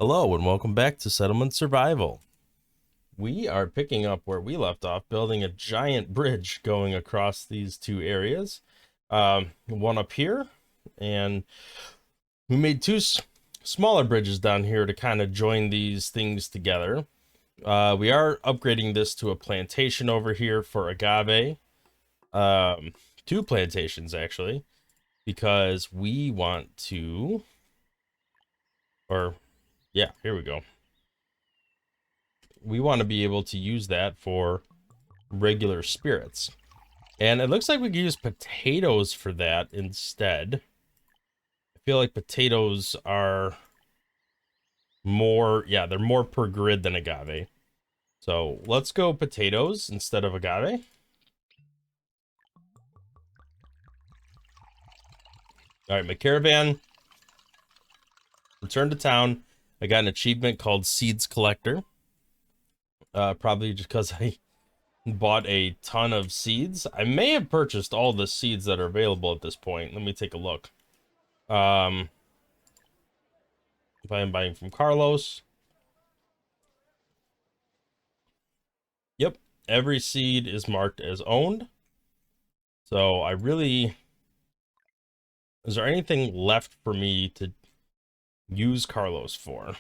Hello and welcome back to Settlement Survival. We are picking up where we left off, building a giant bridge going across these two areas. One up here, and we made two smaller bridges down here to kind of join these things together. We are upgrading this to a plantation over here for agave. Two plantations actually, because we want to, yeah, here we go. We want to be able to use that for regular spirits. And it looks like we can use potatoes for that instead. I feel like potatoes are more, yeah, they're more per grid than agave. So let's go potatoes instead of agave. All right, my caravan returned to town. I got an achievement called Seeds Collector. Probably just because I bought a ton of seeds. I may have purchased all the seeds that are available at this point. Let me take a look. If I am buying from Carlos. Yep, every seed is marked as owned. So I really... Is there anything left for me to use Carlos for?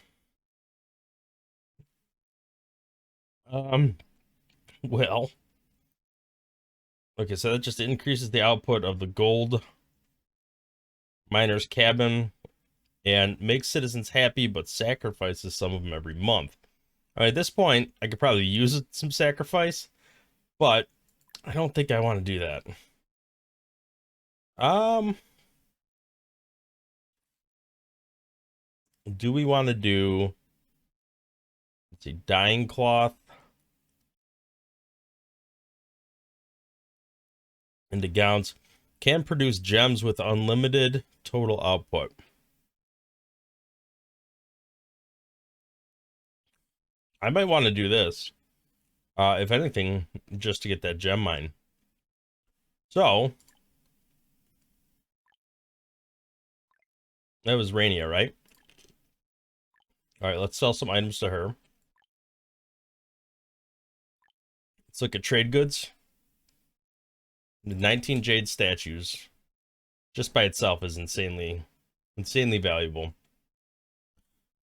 Well... Okay, so that just increases the output of the gold miner's cabin and makes citizens happy, but sacrifices some of them every month. All right, at this point, I could probably use some sacrifice, but I don't think I want to do that. Do we want to do, let's see, dyeing cloth into gowns? Can produce gems with unlimited total output. I might want to do this. If anything, just to get that gem mine. So, that was Rania, right? All right, let's sell some items to her. Let's look at trade goods. 19 jade statues, just by itself, is insanely valuable.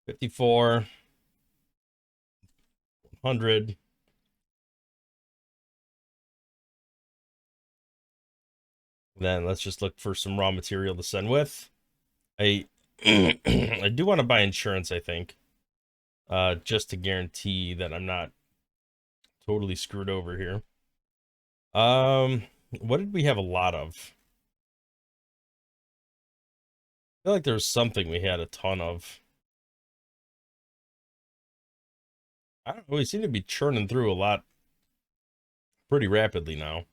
54, 100. Then let's just look for some raw material to send with. I I do want to buy insurance, I think. Just to guarantee that I'm not totally screwed over here. What did we have a lot of? I feel like there was something we had a ton of. I don't know, we seem to be churning through a lot pretty rapidly now.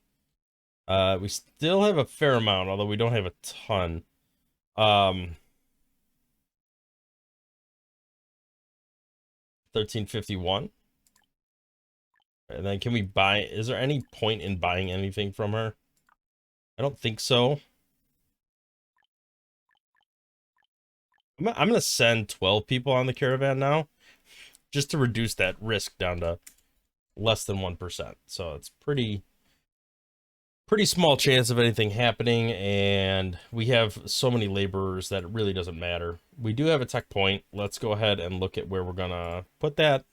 We still have a fair amount, although we don't have a ton. 1351. And then can we buy, is there any point in buying anything from her? I don't think so. I'm gonna send 12 people on the caravan now, just to reduce that risk down to less than 1%. So it's pretty small chance of anything happening, and we have so many laborers that it really doesn't matter. We do have a tech point. Let's go ahead and look at where we're gonna put that.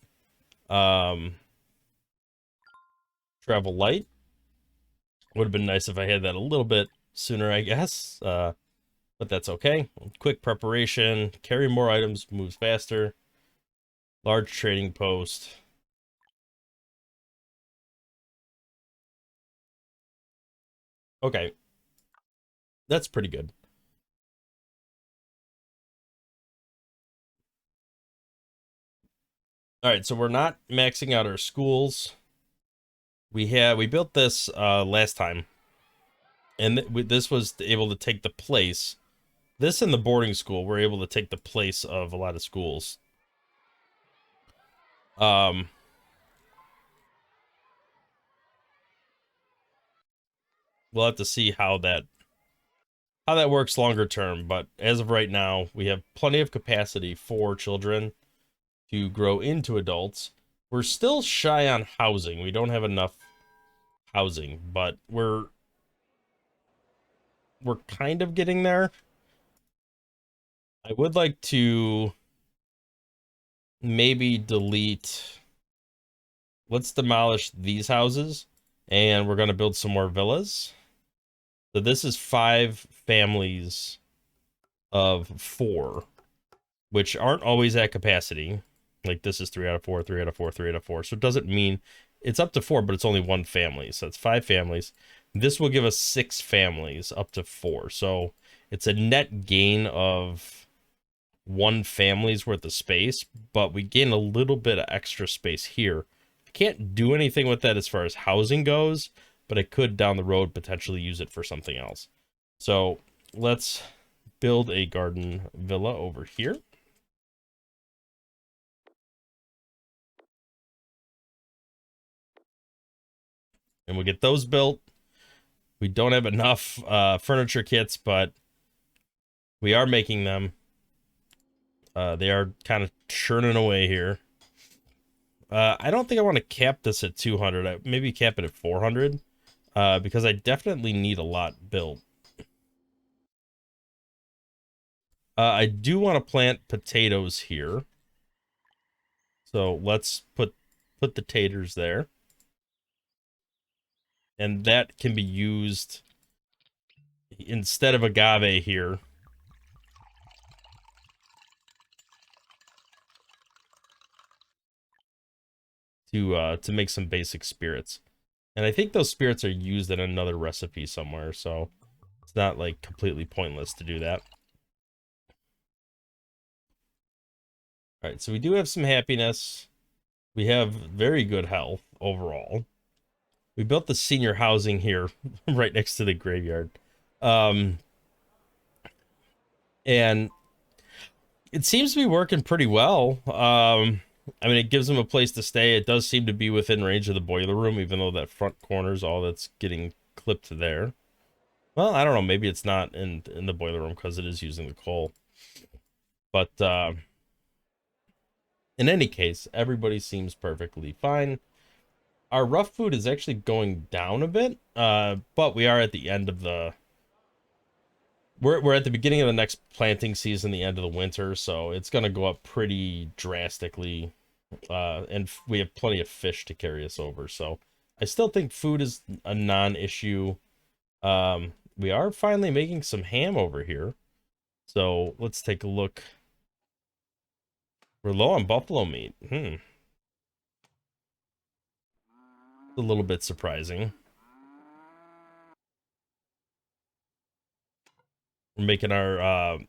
Travel light. Would have been nice if I had that a little bit sooner, I guess. But that's okay. Quick preparation, carry more items, moves faster. Large trading post. Okay. That's pretty good. All right, so we're not maxing out our schools. We built this last time, and this was able to take the place. This and the boarding school were able to take the place of a lot of schools. We'll have to see how that works longer term, but as of right now, we have plenty of capacity for children. to grow into adults. We're still shy on housing. We don't have enough housing, but we're kind of getting there. I would like to maybe delete. Let's demolish these houses, and we're going to build some more villas. So this is 5 families of 4, which aren't always at capacity. Like this is 3 out of 4, 3 out of 4, 3 out of 4. So it doesn't mean it's up to 4, but it's only 1 family. So it's 5 families. This will give us 6 families up to 4. So it's a net gain of 1 family's worth of space, but we gain a little bit of extra space here. I can't do anything with that as far as housing goes, but I could down the road potentially use it for something else. So let's build a garden villa over here. And we'll get those built. We don't have enough furniture kits, but we are making them. They are kind of churning away here. I don't think I want to cap this at 200. Maybe cap it at 400 because I definitely need a lot built. I do want to plant potatoes here. So let's put the taters there. And that can be used instead of agave here. To make some basic spirits. And I think those spirits are used in another recipe somewhere, so it's not like completely pointless to do that. All right, so we do have some happiness. We have very good health overall. We built the senior housing here right next to the graveyard. And it seems to be working pretty well. I mean, it gives them a place to stay. It does seem to be within range of the boiler room, even though that front corner is all that's getting clipped there. Well, I don't know. Maybe it's not in the boiler room because it is using the coal. But in any case, everybody seems perfectly fine. Our rough food is actually going down a bit, but we are at the end of the... We're at the beginning of the next planting season, the end of the winter, so it's going to go up pretty drastically. And we have plenty of fish to carry us over, so I still think food is a non-issue. We are finally making some ham over here. So let's take a look. We're low on buffalo meat. A little bit surprising. We're making our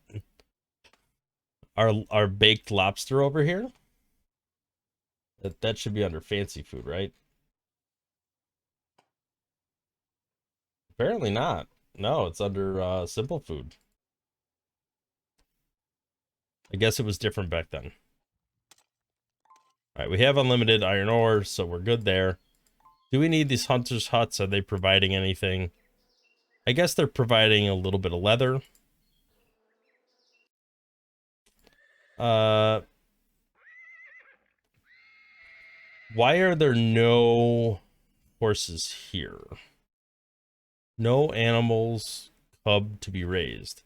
baked lobster over here. That should be under fancy food, right? Apparently not. No, it's under simple food. I guess it was different back then. All right, we have unlimited iron ore, so we're good there. Do we need these hunters' huts? Are they providing anything? I guess they're providing a little bit of leather. Why are there no horses here? No animals cub to be raised.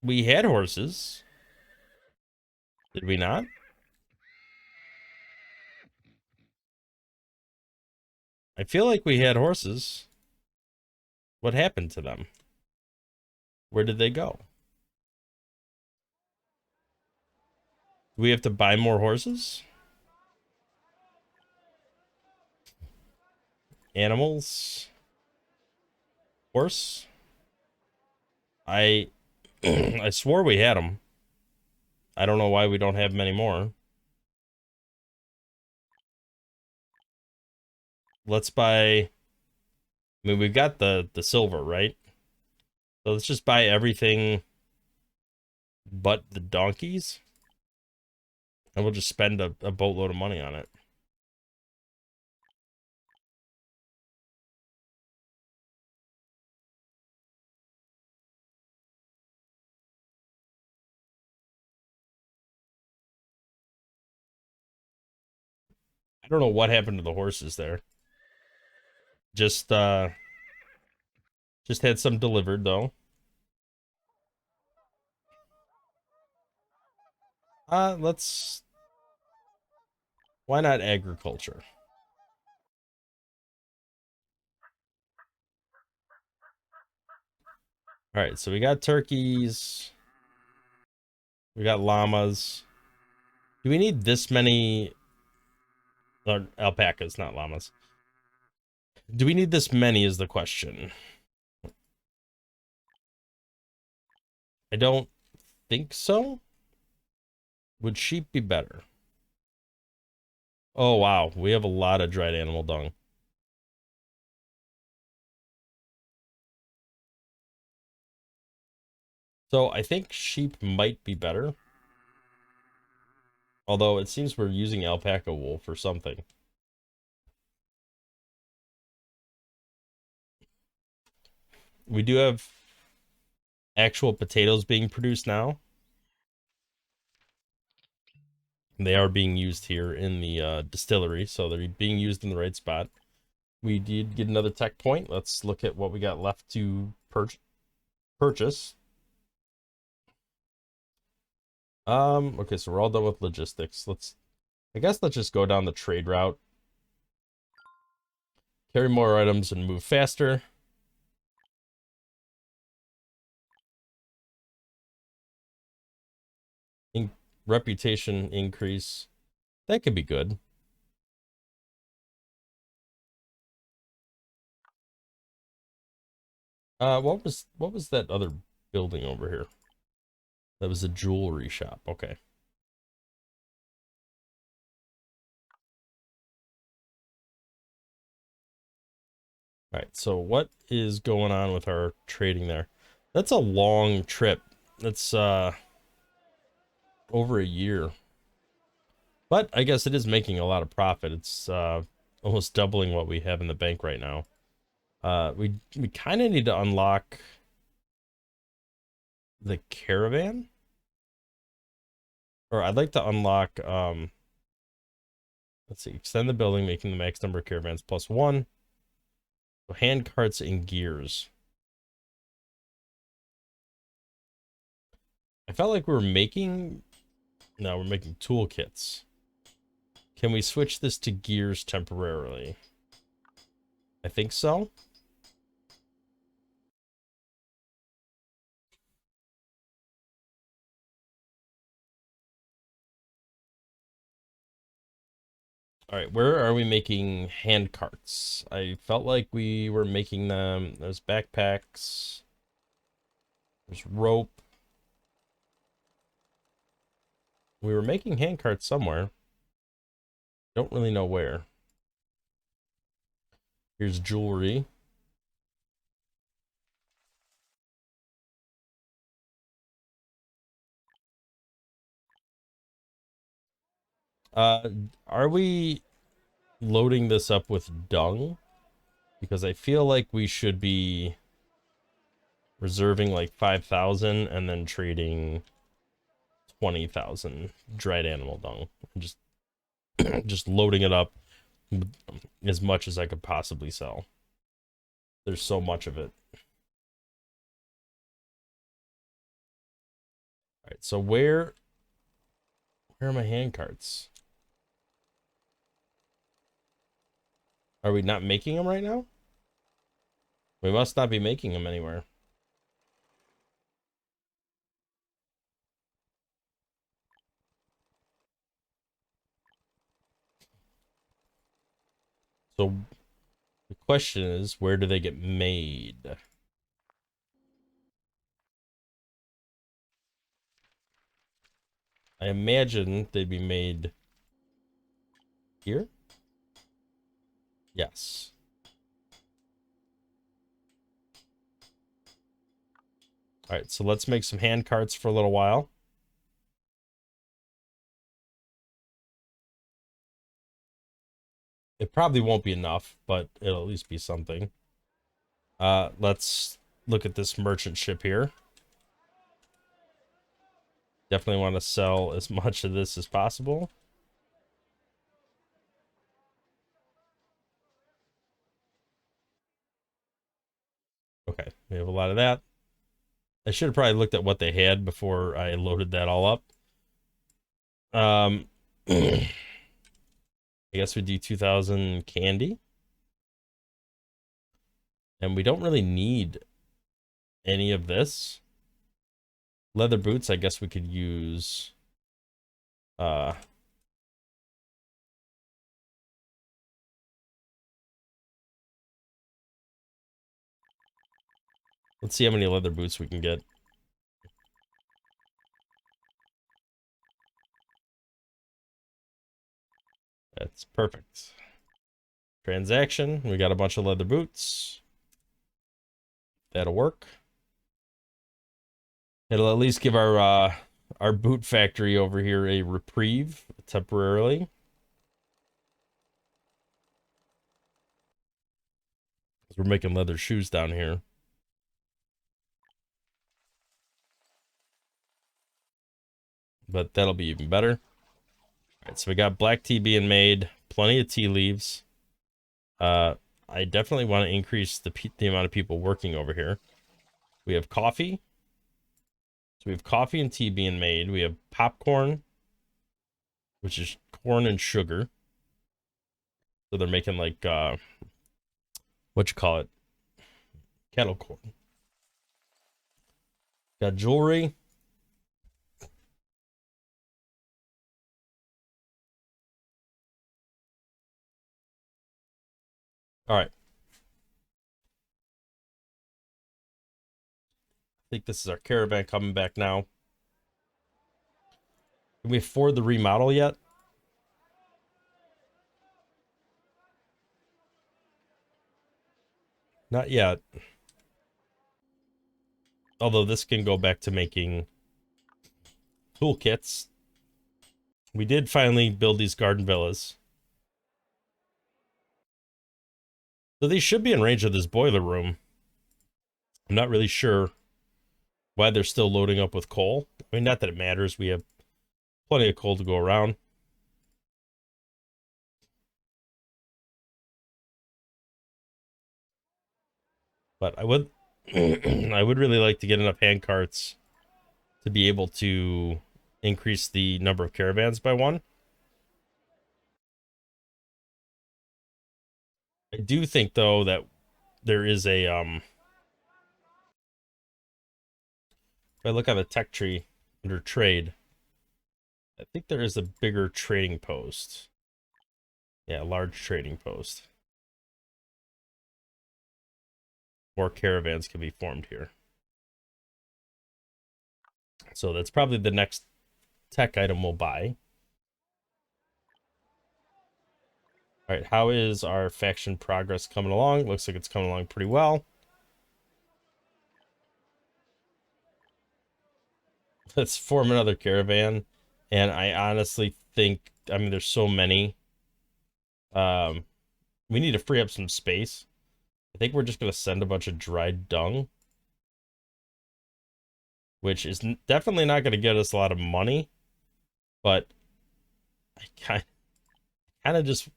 We had horses. Did we not? I feel like we had horses. What happened to them? Where did they go? Do we have to buy more horses? Animals? Horse? I I swore we had them. I don't know why we don't have many more. Let's buy... I mean, we've got the silver, right? So let's just buy everything but the donkeys. And we'll just spend a boatload of money on it. I don't know what happened to the horses there. Just had some delivered though. Let's why not agriculture? All right, so we got turkeys, we got llamas. Do we need this many or alpacas, not llamas? Do we need this many is the question. I don't think so. Would sheep be better? Oh wow, we have a lot of dried animal dung. So I think sheep might be better. Although it seems we're using alpaca wool for something. We do have actual potatoes being produced now. They are being used here in the distillery, so they're being used in the right spot. We did get another tech point. Let's look at what we got left to purchase. Okay, so we're all done with logistics. I guess let's just go down the trade route. Carry more items and move faster. Reputation increase. That could be good. What was that other building over here? That was a jewelry shop. Okay. All right. So what is going on with our trading there? That's a long trip. That's over a year. But I guess it is making a lot of profit. It's almost doubling what we have in the bank right now. We kind of need to unlock the caravan. Or I'd like to unlock let's see, extend the building, making the max number of caravans +1. So hand carts and gears. I felt like we were making no, we're making toolkits. Can we switch this to gears temporarily? I think so. All right, where are we making hand carts? I felt like we were making them. There's backpacks. There's rope. We were making hand carts somewhere. Don't really know where. Here's jewelry. Uh, are we loading this up with dung? Because I feel like we should be reserving like 5,000 and then trading 20,000 dried animal dung. Just just loading it up as much as I could possibly sell. There's so much of it. All right, so where are my hand carts? Are we not making them right now? We must not be making them anywhere. So the question is, where do they get made? I imagine they'd be made here. Yes. All right, so let's make some hand carts for a little while. It probably won't be enough, but it'll at least be something. Let's look at this merchant ship here. Definitely want to sell as much of this as possible. Okay, we have a lot of that. I should have probably looked at what they had before I loaded that all up. I guess we do 2,000 candy. And we don't really need any of this. Leather boots, I guess we could use let's see how many leather boots we can get. That's perfect. Transaction, we got a bunch of leather boots. That'll work. It'll at least give our boot factory over here a reprieve temporarily. Because we're making leather shoes down here. But that'll be even better. All right, so we got black tea being made, plenty of tea leaves. I definitely want to increase the amount of people working over here. We have coffee. So we have coffee and tea being made. We have popcorn, which is corn and sugar. So they're making like what you call it? Kettle corn. Got jewelry. All right. I think this is our caravan coming back now. Can we afford the remodel yet? Not yet. Although this can go back to making toolkits. We did finally build these garden villas. So these should be in range of this boiler room. I'm not really sure why they're still loading up with coal. I mean, not that it matters. We have plenty of coal to go around. But I would I would really like to get enough hand carts to be able to increase the number of caravans by one. I do think though that there is a if I look on the tech tree under trade, I think there is a bigger trading post. Yeah, large trading post. More caravans can be formed here. So that's probably the next tech item we'll buy. All right, how is our faction progress coming along? Looks like it's coming along pretty well. Let's form another caravan. And I honestly think, I mean, there's so many. We need to free up some space. I think we're just going to send a bunch of dried dung, which is definitely not going to get us a lot of money, but I kind of just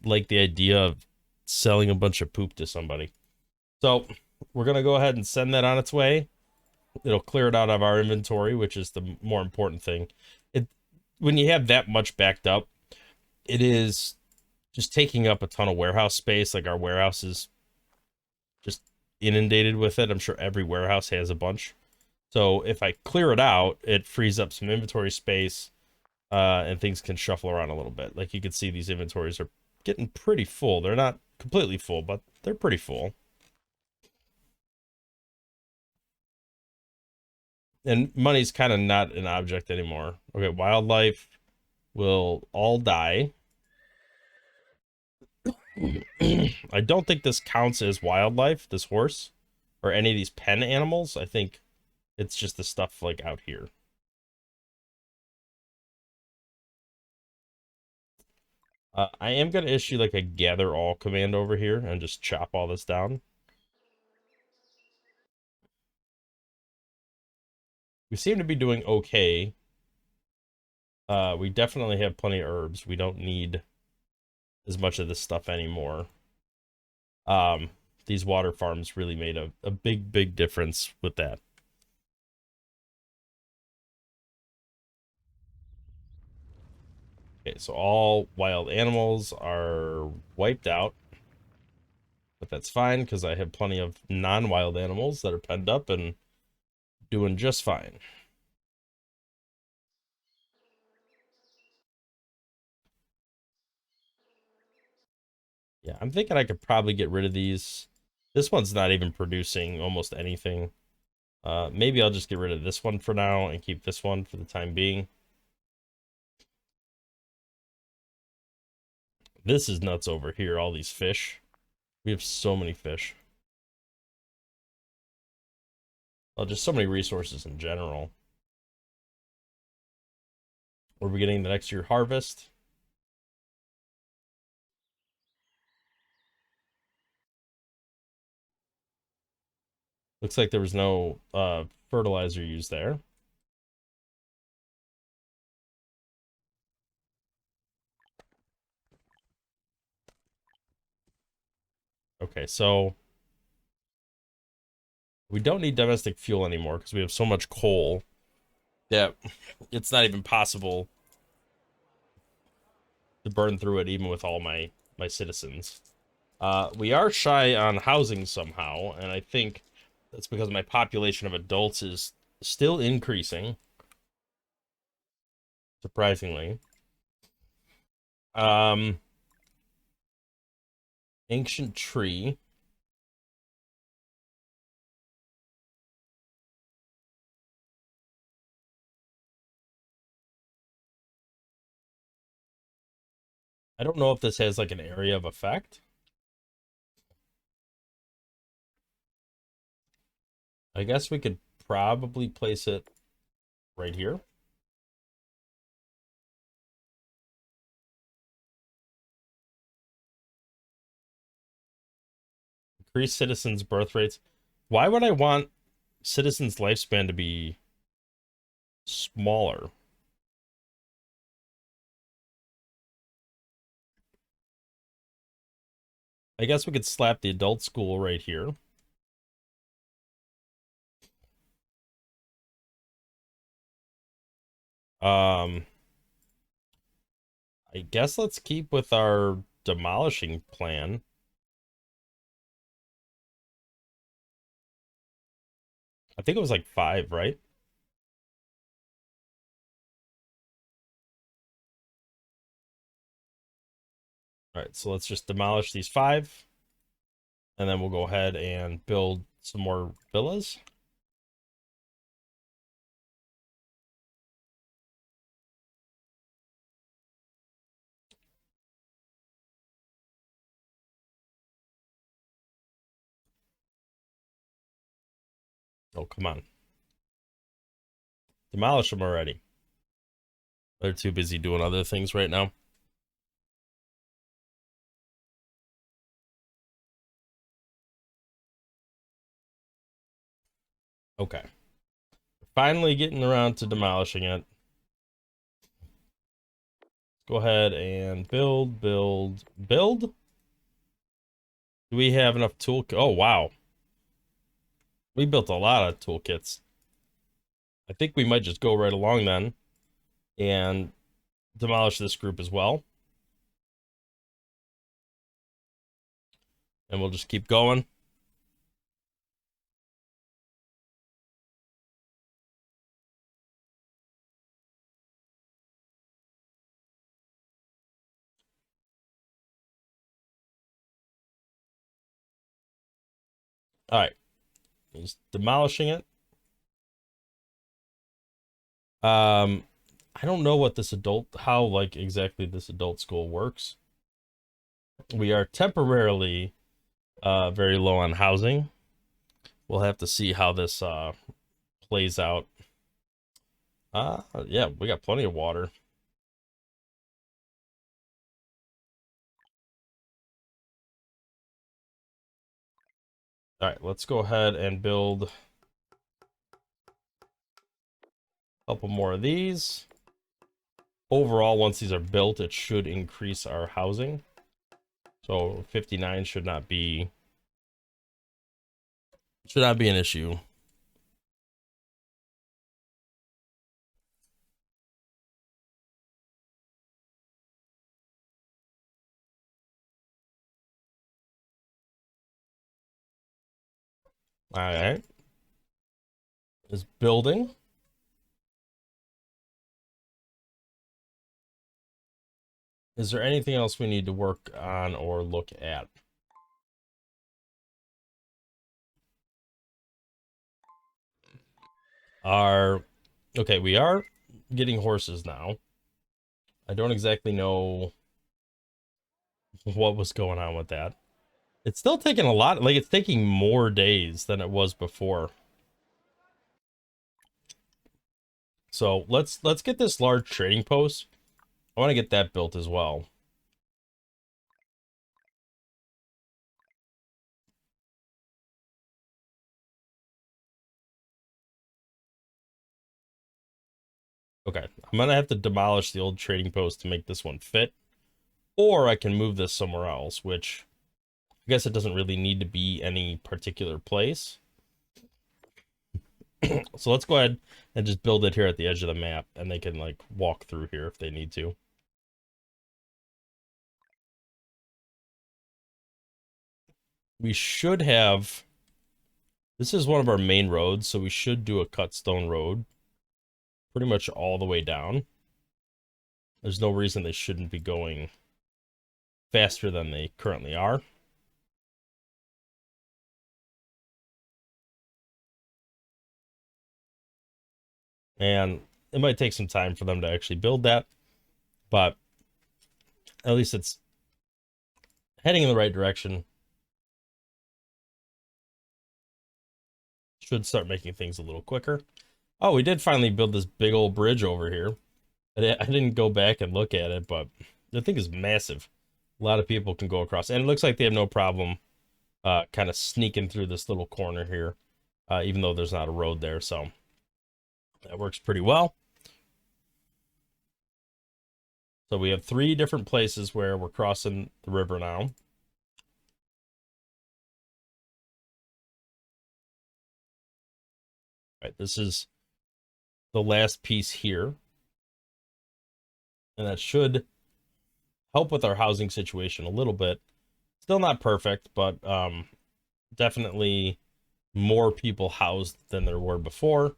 like the idea of selling a bunch of poop to somebody. So we're going to go ahead and send that on its way. It'll clear it out of our inventory, which is the more important thing. When you have that much backed up, it is just taking up a ton of warehouse space. Like our warehouse is just inundated with it. I'm sure every warehouse has a bunch. So if I clear it out, it frees up some inventory space, and things can shuffle around a little bit. Like you can see, these inventories are getting pretty full. They're not completely full, but they're pretty full. And money's kind of not an object anymore. Okay, wildlife will all die. I don't think this counts as wildlife, this horse, or any of these pen animals. I think it's just the stuff like out here. I am going to issue like a gather all command over here and just chop all this down. We seem to be doing okay. We definitely have plenty of herbs. We don't need as much of this stuff anymore. these water farms really made a big difference with that. Okay, so all wild animals are wiped out, but that's fine because I have plenty of non-wild animals that are penned up and doing just fine. Yeah, I'm thinking I could probably get rid of these. This one's not even producing almost anything. Maybe I'll just get rid of this one for now and keep this one for the time being. This is nuts over here, all these fish. We have so many fish. Well, just so many resources in general. We're beginning the next year harvest. Looks like there was no fertilizer used there. Okay, so we don't need domestic fuel anymore because we have so much coal that it's not even possible to burn through it even with all my citizens. We are shy on housing somehow, and I think that's because my population of adults is still increasing, surprisingly. Um, Ancient tree. I don't know if this has like an area of effect. I guess we could probably place it right here. Increase citizens' birth rates. Why would I want citizens' lifespan to be smaller? I guess we could slap the adult school right here. Um, I guess let's keep with our demolishing plan. I think it was like 5, right? All right, so let's just demolish these 5, and then we'll go ahead and build some more villas. Oh, come on. Demolish them already. They're too busy doing other things right now. Okay. Finally getting around to demolishing it. Go ahead and build. Do we have enough tool? Oh, wow. We built a lot of toolkits. I think we might just go right along then and demolish this group as well. And we'll just keep going. All right. Just demolishing it. I don't know what this how like exactly this adult school works. We are temporarily very low on housing. We'll have to see how this plays out. Yeah, we got plenty of water. All right, let's go ahead and build a couple more of these. Overall, once these are built, it should increase our housing. So 59 should not be Should not be an issue. All right. Is building. Is there anything else we need to work on or look at? Okay, we are getting horses now. I don't exactly know what was going on with that. It's still taking a lot, like it's taking more days than it was before. So let's get this large trading post. I want to get that built as well. Okay, I'm gonna have to demolish the old trading post to make this one fit, or I can move this somewhere else, which I guess it doesn't really need to be any particular place. So let's go ahead and just build it here at the edge of the map, and they can like walk through here if they need to. We should have, this is one of our main roads, so we should do a cut stone road pretty much all the way down. There's no reason they shouldn't be going faster than they currently are. And it might take some time for them to actually build that, but at least it's heading in the right direction. Should start making things a little quicker. Oh, we did finally build this big old bridge over here. I didn't go back and look at it, but the thing is massive. A lot of people can go across, and it looks like they have no problem kind of sneaking through this little corner here, even though there's not a road there, so that works pretty well. So we have 3 different places where we're crossing the river now. All right, this is the last piece here, and that should help with our housing situation a little bit. Still not perfect, but definitely more people housed than there were before.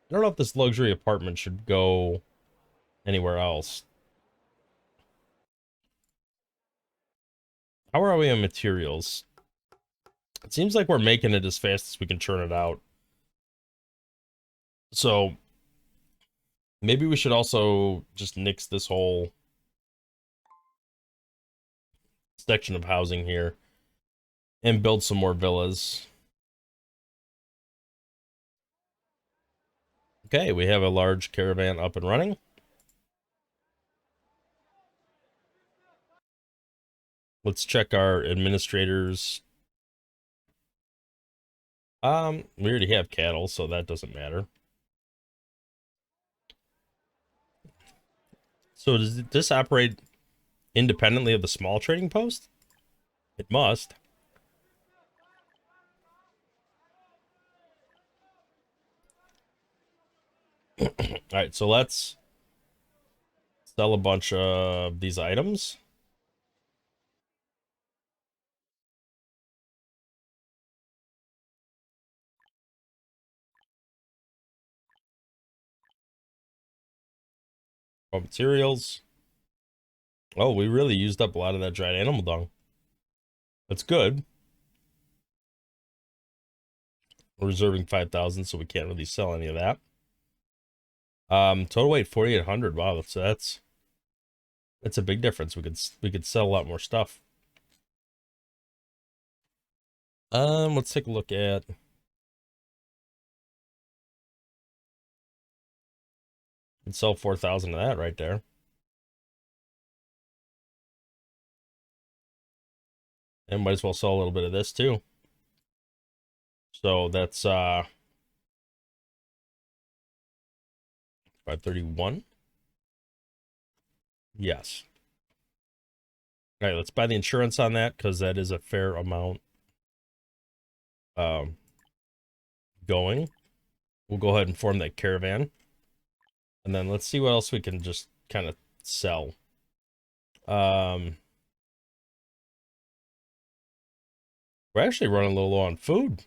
I don't know if this luxury apartment should go anywhere else. How are we on materials? It seems like we're making it as fast as we can churn it out. So maybe we should also just nix this whole section of housing here and build some more villas. Okay, we have a large caravan up and running. Let's check our administrators. We already have cattle, so that doesn't matter. So does this operate independently of the small trading post? It must. All right, so let's sell a bunch of these items. Raw materials. Oh, we really used up a lot of that dried animal dung. That's good. We're reserving 5,000, so we can't really sell any of that. Total weight 4,800. Wow, that's a big difference. We could sell a lot more stuff. Let's take a look at and sell 4,000 of that right there. And might as well sell a little bit of this too. So that's 531. Yes. All right, let's buy the insurance on that because that is a fair amount. um, going. We'll go ahead and form that caravan. And then let's see what else we can just kind of sell. We're actually running a little low on food.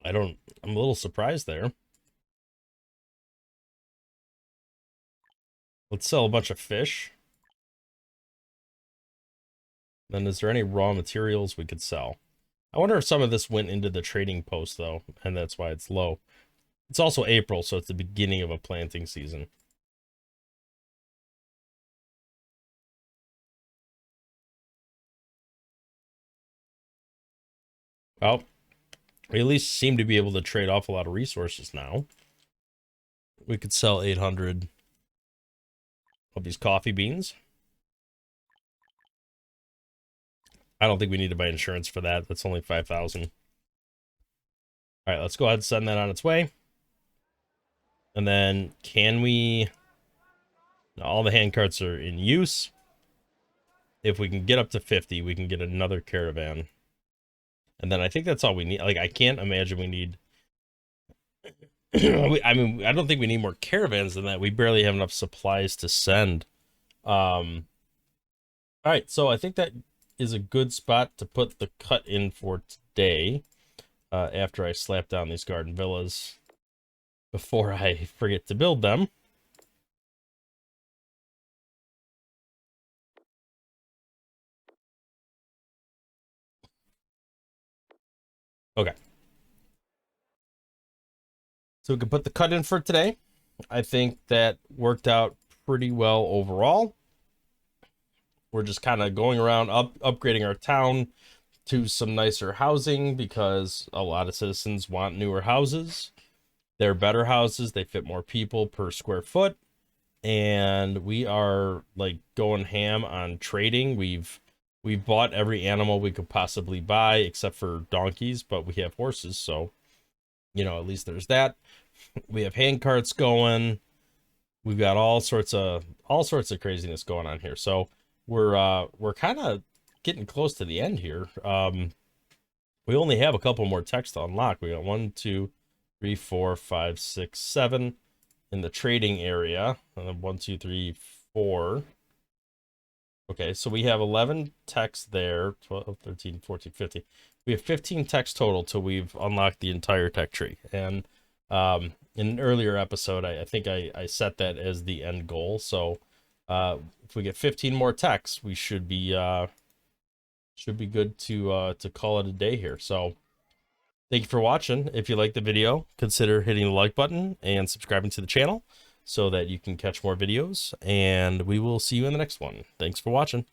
I'm a little surprised there. Let's sell a bunch of fish. Then is there any raw materials we could sell? I wonder if some of this went into the trading post though, and that's why it's low. It's also April, so it's the beginning of a planting season. Well, we at least seem to be able to trade off a lot of resources now. We could sell 800 of these coffee beans. I don't think we need to buy insurance for that. That's only 5,000. All right, let's go ahead and send that on its way. And then can we... All the hand carts are in use. If we can get up to 50, we can get another caravan. And then I think that's all we need. Like, I can't imagine we need... I mean, I don't think we need more caravans than that. We barely have enough supplies to send. All right, so I think that is a good spot to put the cut in for today. After I slap down these garden villas before I forget to build them. Okay. So we can put the cut in for today. I think that worked out pretty well overall. We're just kind of going around upgrading our town to some nicer housing because a lot of citizens want newer houses. They're better houses. They fit more people per square foot. And we are like going ham on trading. We've bought every animal we could possibly buy except for donkeys, but we have horses, so you know, at least there's that. We have hand carts going. We've got all sorts of craziness going on here. So we're kind of getting close to the end here. We only have a couple more techs to unlock. We got 1, 2, 3, 4, 5, 6, 7 in the trading area. 1, 2, 3, 4. Okay, so we have 11 techs there. 12, 13, 14, 15. We have 15 techs total till we've unlocked the entire tech tree. And in an earlier episode, I think I set that as the end goal. So if we get 15 more techs, we should be good to call it a day here. So thank you for watching. If you liked the video, consider hitting the like button and subscribing to the channel so that you can catch more videos. And we will see you in the next one. Thanks for watching.